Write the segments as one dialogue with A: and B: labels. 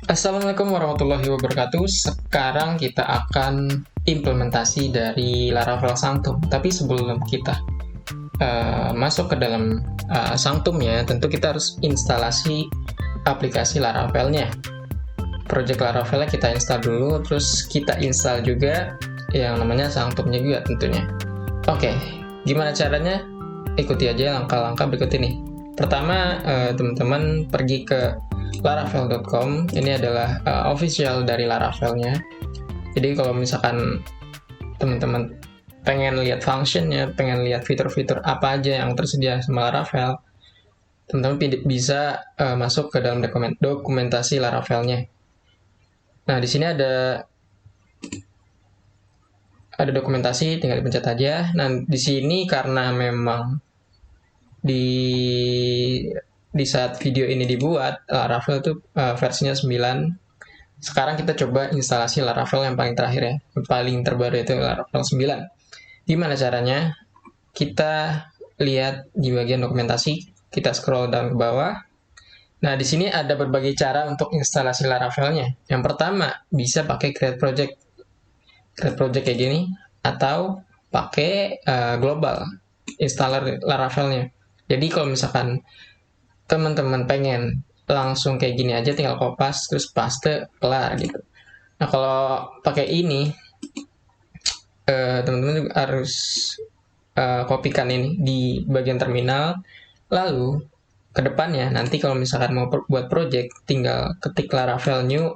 A: Assalamualaikum warahmatullahi wabarakatuh. Sekarang kita akan implementasi dari Laravel Sanctum. Tapi sebelum kita masuk ke dalam Sanctum ya, tentu kita harus instalasi aplikasi Laravelnya. Project Laravelnya kita install dulu, terus kita install juga yang namanya Sanctumnya juga tentunya. Oke, gimana caranya? Ikuti aja langkah-langkah berikut ini. Pertama, teman-teman pergi ke laravel.com. Ini adalah official dari Laravelnya. Jadi kalau misalkan teman-teman pengen lihat functionnya, pengen lihat fitur-fitur apa aja yang tersedia sama Laravel, teman-teman bisa masuk ke dalam dokumentasi Laravelnya. Nah, di sini ada dokumentasi, tinggal dipencet aja. Nah, di sini karena memang di saat video ini dibuat, Laravel itu versinya 9. Sekarang kita coba instalasi Laravel yang paling terakhir ya, yang paling terbaru itu Laravel 9. Gimana caranya? Kita lihat di bagian dokumentasi, kita scroll down ke bawah. Nah, di sini ada berbagai cara untuk instalasi Laravelnya. Yang pertama, bisa pakai create project kayak gini, atau pakai global installer Laravelnya. Jadi kalau misalkan teman-teman pengen langsung kayak gini aja, tinggal copy terus paste, kelar gitu. Nah, kalau pakai ini, teman-teman juga harus kopikan ini di bagian terminal. Lalu ke depannya nanti kalau misalkan mau buat project, tinggal ketik Laravel new,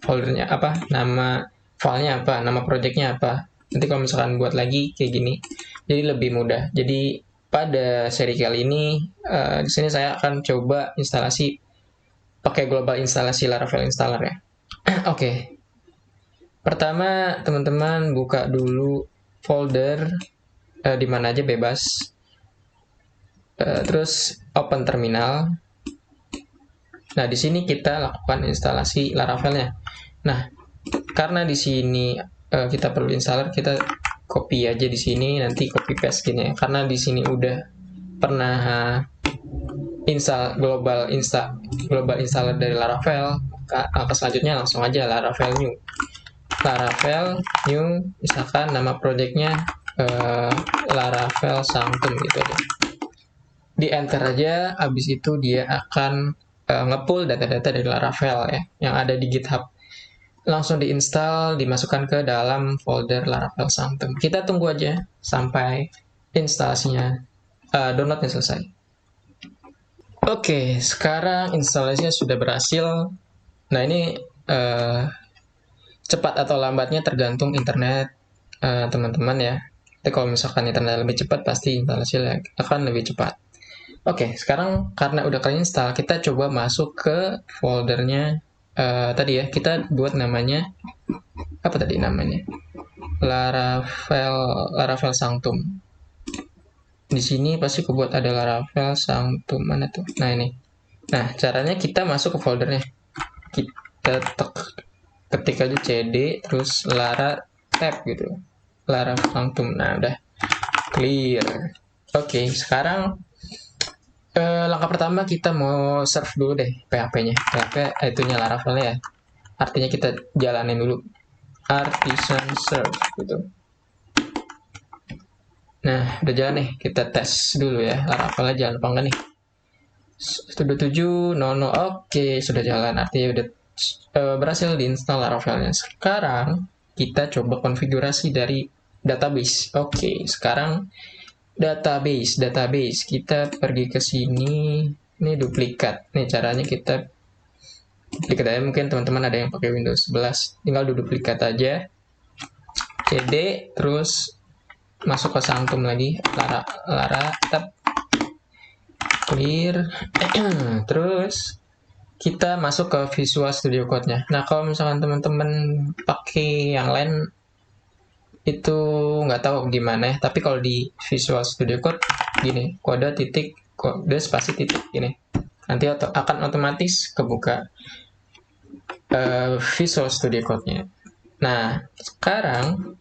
A: foldernya apa, nama filenya apa, nama projectnya apa. Nanti kalau misalkan buat lagi kayak gini, jadi lebih mudah. Jadi pada seri kali ini, di sini saya akan coba instalasi pakai global instalasi Laravel installer ya. Oke. Pertama, teman-teman buka dulu folder di mana aja bebas. Terus open terminal. Nah, di sini kita lakukan instalasi Laravelnya. Nah, karena di sini kita perlu installer, kita copy aja di sini, nanti copy paste gini ya. Karena di sini udah pernah install global installer dari Laravel, langkah selanjutnya langsung aja Laravel new. Laravel new, misalkan nama projectnya Laravel Sanctum gitu aja. Di enter aja, habis itu dia akan nge-pull data-data dari Laravel ya, yang ada di GitHub. Langsung diinstal, dimasukkan ke dalam folder Laravel Sanctum. Kita tunggu aja sampai instalasinya, downloadnya selesai. Oke, sekarang instalasinya sudah berhasil. Nah, ini cepat atau lambatnya tergantung internet teman-teman ya. Tapi kalau misalkan internet lebih cepat, pasti instalasinya akan lebih cepat. Oke, sekarang karena udah keinstall, kita coba masuk ke foldernya tadi ya. Kita buat namanya, apa tadi namanya? Laravel Sanctum. Di sini pasti kebuat ada Laravel Sanctum, mana tuh? Nah, ini. Nah, caranya kita masuk ke foldernya. Kita ketik aja cd, terus lara tab gitu. Laravel Sanctum. Nah, udah clear. Oke, sekarang langkah pertama kita mau serve dulu deh PHP-nya. PHP itunya Laravel ya. Artinya kita jalanin dulu artisan serve gitu. Nah, udah jalan nih. Kita tes dulu ya. Laravelnya jalan apa enggak nih? Sudah 7, no. Oke, sudah jalan. Artinya udah berhasil diinstal Laravelnya. Sekarang kita coba konfigurasi dari database. Oke, sekarang database kita pergi ke sini. Ini duplikat. Nih caranya kita duplikat aja. Mungkin teman-teman ada yang pakai Windows 11, tinggal duplikat aja, cd, terus masuk ke Sanctum lagi, lara tab, clear. Terus kita masuk ke Visual Studio Code-nya. Nah, kalau misalkan teman-teman pakai yang lain itu nggak tahu gimana ya, tapi kalau di Visual Studio Code gini, kode titik, kode spasi titik gini, nanti akan otomatis kebuka Visual Studio Code-nya. Nah, sekarang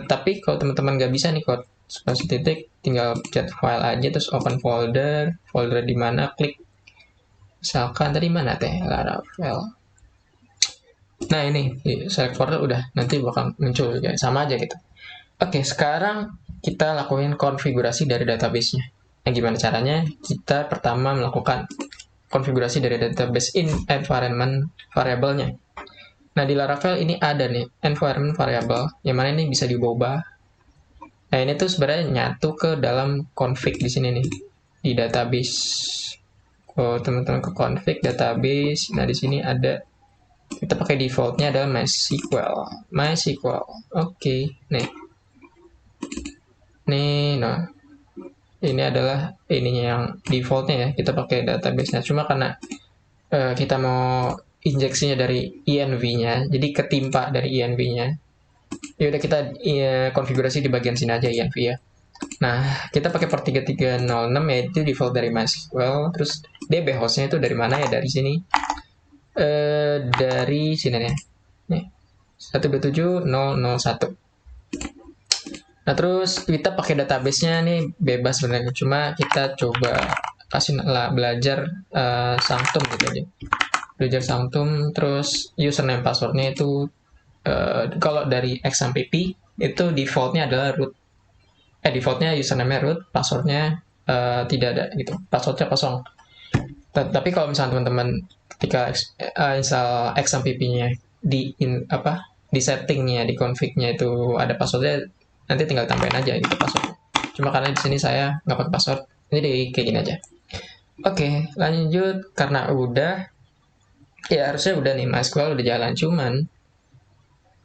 A: tapi kalau teman-teman nggak bisa nih code spasi titik, tinggal pencet file aja, terus open folder di mana, klik Misalkan tadi mana teh Laravel. Nah ini select folder udah, nanti bakal muncul juga, sama aja gitu. Oke, sekarang kita lakuin konfigurasi dari database-nya. Nah, gimana caranya? Kita pertama melakukan konfigurasi dari database in environment variable-nya. Nah, di Laravel ini ada nih environment variable, yang mana ini bisa diubah. Nah, ini tuh sebenarnya nyatu ke dalam config di sini nih, di database. Oh, teman-teman ke config database. Nah, di sini ada, kita pakai defaultnya adalah MySQL. Oke, nih, nah ini adalah ininya yang defaultnya ya, kita pakai database-nya. Cuma karena kita mau injeksinya dari env-nya, jadi ketimpa dari env-nya. Ya udah kita konfigurasi di bagian sini aja env ya. Nah, kita pakai port 3306 yaitu default dari MySQL. Terus DB hostnya itu dari mana ya? Dari sini. Dari sini nih. Nih. 127.001. Nah, terus kita pakai database-nya nih bebas sebenarnya. Cuma kita coba kasih lah belajar Sanctum gitu aja. Belajar Sanctum, terus username passwordnya itu kalau dari XMPP itu defaultnya adalah root. Defaultnya username root, passwordnya tidak ada gitu. Passwordnya kosong. Tapi kalau misalnya teman-teman ketika install XMPP-nya di di settingnya, di config-nya itu ada passwordnya, nanti tinggal tambahin aja gitu password. Cuma karena di sini saya nggak pakai password, jadi kayak gini aja. Oke, lanjut. Karena udah, ya harusnya udah nih, MySQL udah jalan. Cuman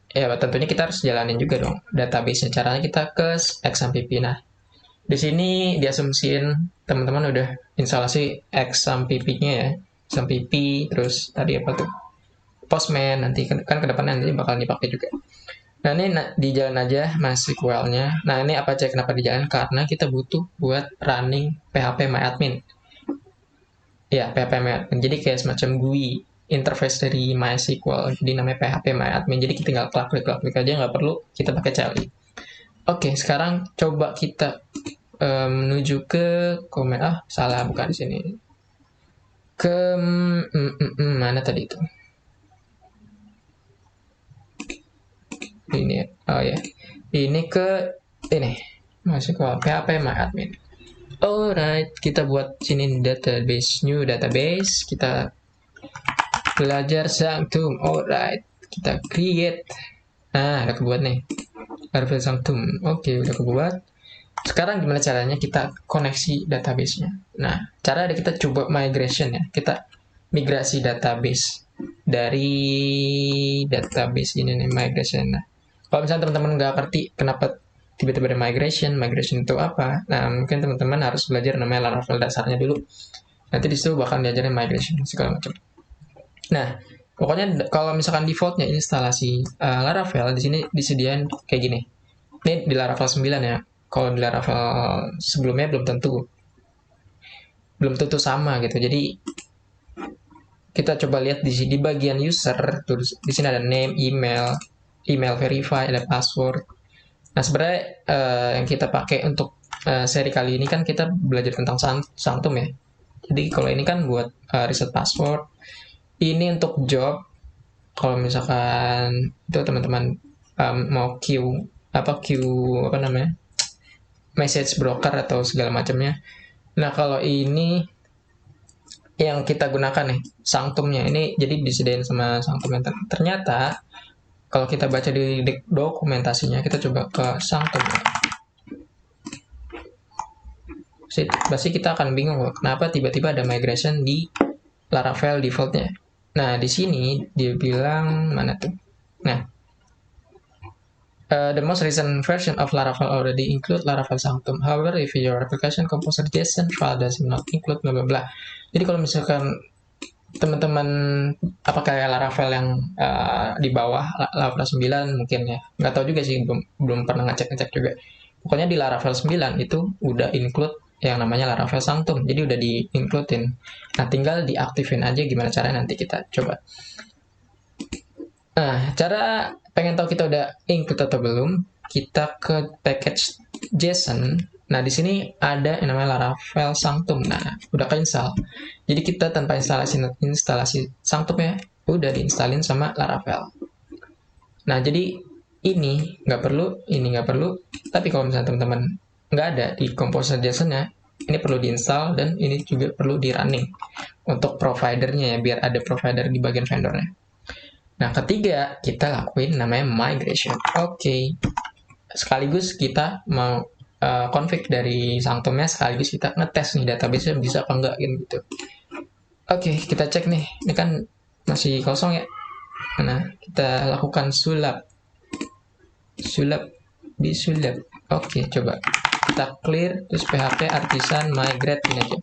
A: ya tentunya kita harus jalanin juga dong database-nya. Caranya kita ke XMPP. Nah, di sini diasumsiin teman-teman udah instalasi XMPP-nya ya. XMPP, terus tadi apa tuh? Postman, nanti kan kedepannya nanti bakal dipakai juga. Nah, ini di jalan aja MySQL-nya. Nah, ini apa aja kenapa di jalan? Karena kita butuh buat running PHP-MyAdmin. Ya, PHP-MyAdmin. Jadi kayak semacam GUI, interface dari MySQL. Jadi namanya PHP-MyAdmin. Jadi kita tinggal klik aja, nggak perlu kita pakai CLI. Oke, sekarang coba kita menuju ke komen. Salah, bukan di sini. Ke mana tadi itu? Ini, ya. Ini ke ini. Masuk ke PHP-MyAdmin. Alright, kita buat sini database, new database. Kita belajar Sanctum. Alright, kita create. Nah, udah kebuat nih. Laravel Sanctum. Oke, udah kebuat. Sekarang gimana caranya kita koneksi database-nya? Nah, cara kita coba migration ya. Kita migrasi database dari database ini nih, migration. Nah, kalau misalnya teman-teman nggak ngerti kenapa tiba-tiba ada migration itu apa? Nah, mungkin teman-teman harus belajar namanya Laravel dasarnya dulu. Nanti di situ bakal diajarin migration segala macam. Nah, pokoknya kalau misalkan defaultnya instalasi Laravel di sini disediain kayak gini. Ini di Laravel 9 ya. Kalau di Laravel sebelumnya belum tentu sama gitu. Jadi kita coba lihat di sini bagian user, terus di sini ada name, email verify, ada password. Nah, sebenarnya yang kita pakai untuk seri kali ini kan kita belajar tentang Sanctum ya. Jadi kalau ini kan buat reset password. Ini untuk job. Kalau misalkan itu teman-teman mau queue message broker atau segala macamnya. Nah, kalau ini yang kita gunakan nih, Sanctumnya ini jadi disediain sama Sanctum. Ternyata kalau kita baca di dokumentasinya, kita coba ke Sanctum. Pasti kita akan bingung kenapa tiba-tiba ada migration di Laravel defaultnya. Nah, di sini dia bilang mana tuh? Nah, the most recent version of Laravel already include Laravel Sanctum. However, if your application composer JSON file does not include bla bla bla. Jadi kalau misalkan teman-teman kayak Laravel yang di bawah Laravel 9 mungkin ya, nggak tahu juga sih, belum pernah ngecek juga. Pokoknya di Laravel 9 itu udah include yang namanya Laravel Sanctum, jadi udah di-includein. Nah, tinggal diaktifin aja. Gimana caranya nanti kita coba. Nah, pengen tahu kita udah include atau belum, kita ke package JSON. Nah, di sini ada yang namanya Laravel Sanctum. Nah, udah keinstall. Jadi kita tanpa instalasi Sanctumnya, udah diinstalin sama Laravel. Nah, jadi ini nggak perlu, ini nggak perlu. Tapi kalau misalnya teman-teman nggak ada di Composer JSON-nya, ini perlu diinstal dan ini juga perlu di running untuk providernya ya, biar ada provider di bagian vendornya. Nah, ketiga kita lakuin namanya migration. Oke. Sekaligus kita mau config dari Sanctumnya, sekaligus kita ngetes nih database-nya bisa apa enggak gitu. Oke, kita cek nih. Ini kan masih kosong ya. Nah, kita lakukan sulap disulap. Oke, coba kita clear terus php artisan migrate ini aja.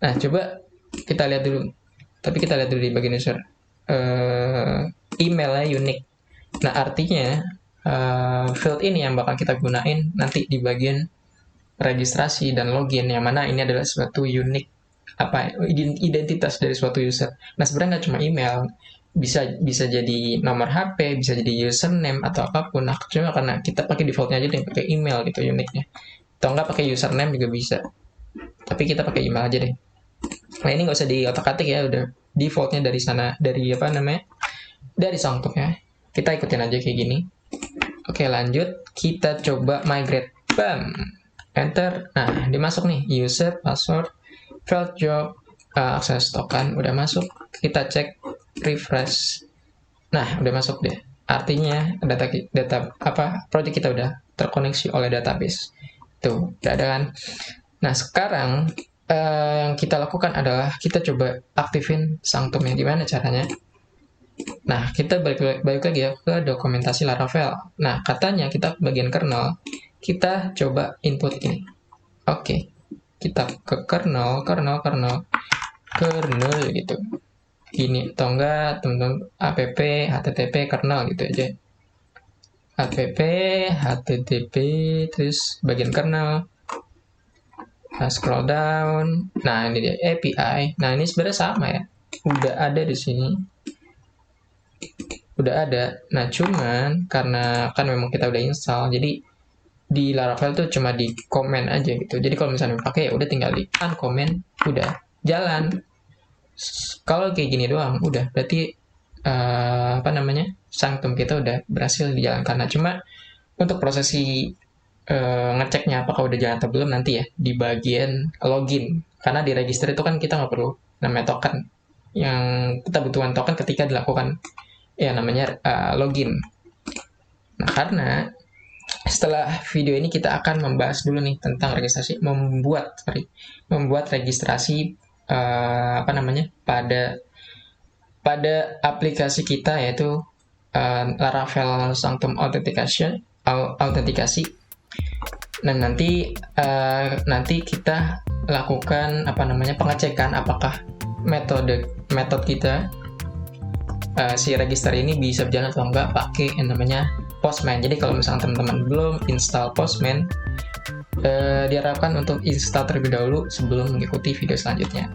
A: Nah, coba kita lihat dulu. Tapi kita lihat dulu di bagian user. Emailnya unik. Nah, artinya field ini yang bakal kita gunain nanti di bagian registrasi dan login, yang mana ini adalah suatu unik identitas dari suatu user. Nah, sebenarnya nggak cuma email, bisa jadi nomor HP, bisa jadi username atau apapun. Nah, cuma karena kita pakai defaultnya aja deh, pakai email gitu uniknya. Atau nggak pakai username juga bisa. Tapi kita pakai email aja deh. Nah, ini nggak usah di otak-atik ya, udah defaultnya dari sana, dari dari Sanctum ya. Kita ikutin aja kayak gini. Oke, lanjut. Kita coba migrate. Bam. Enter. Nah, dimasuk nih. User, password, field job, akses token. Udah masuk. Kita cek. Refresh. Nah, udah masuk deh. Artinya, project kita udah terkoneksi oleh database. Tuh, udah ada kan? Nah, sekarang yang kita lakukan adalah kita coba aktifin Sanctumnya. Gimana caranya? Nah, kita balik lagi ya ke dokumentasi Laravel. Nah, katanya kita bagian kernel, kita coba input ini. Oke, kita ke kernel gitu. Ini atau enggak, teman-teman, app http kernel gitu aja. App http terus bagian kernel. Nah, scroll down. Nah, ini dia API. Nah, ini sebenarnya sama ya. Udah ada di sini. Udah ada. Nah, cuman karena kan memang kita udah install, jadi di Laravel tuh cuma di comment aja gitu. Jadi kalau misalnya pakai ya udah tinggal di uncomment, udah jalan. Kalau kayak gini doang, udah berarti Sanctum kita udah berhasil dijalankan. Nah, cuma untuk prosesi ngeceknya apakah udah jalan atau belum nanti ya di bagian login, karena di register itu kan kita nggak perlu namanya token, yang kita butuhkan token ketika dilakukan ya namanya login. Nah, karena setelah video ini kita akan membahas dulu nih tentang registrasi, membuat registrasi pada aplikasi kita, yaitu Laravel Sanctum autentikasi. Nah, nanti kita lakukan pengecekan apakah metode kita si register ini bisa berjalan atau enggak pakai yang namanya Postman. Jadi kalau misalnya teman-teman belum install Postman, diharapkan untuk install terlebih dahulu sebelum mengikuti video selanjutnya.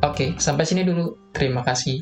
A: Oke, sampai sini dulu. Terima kasih.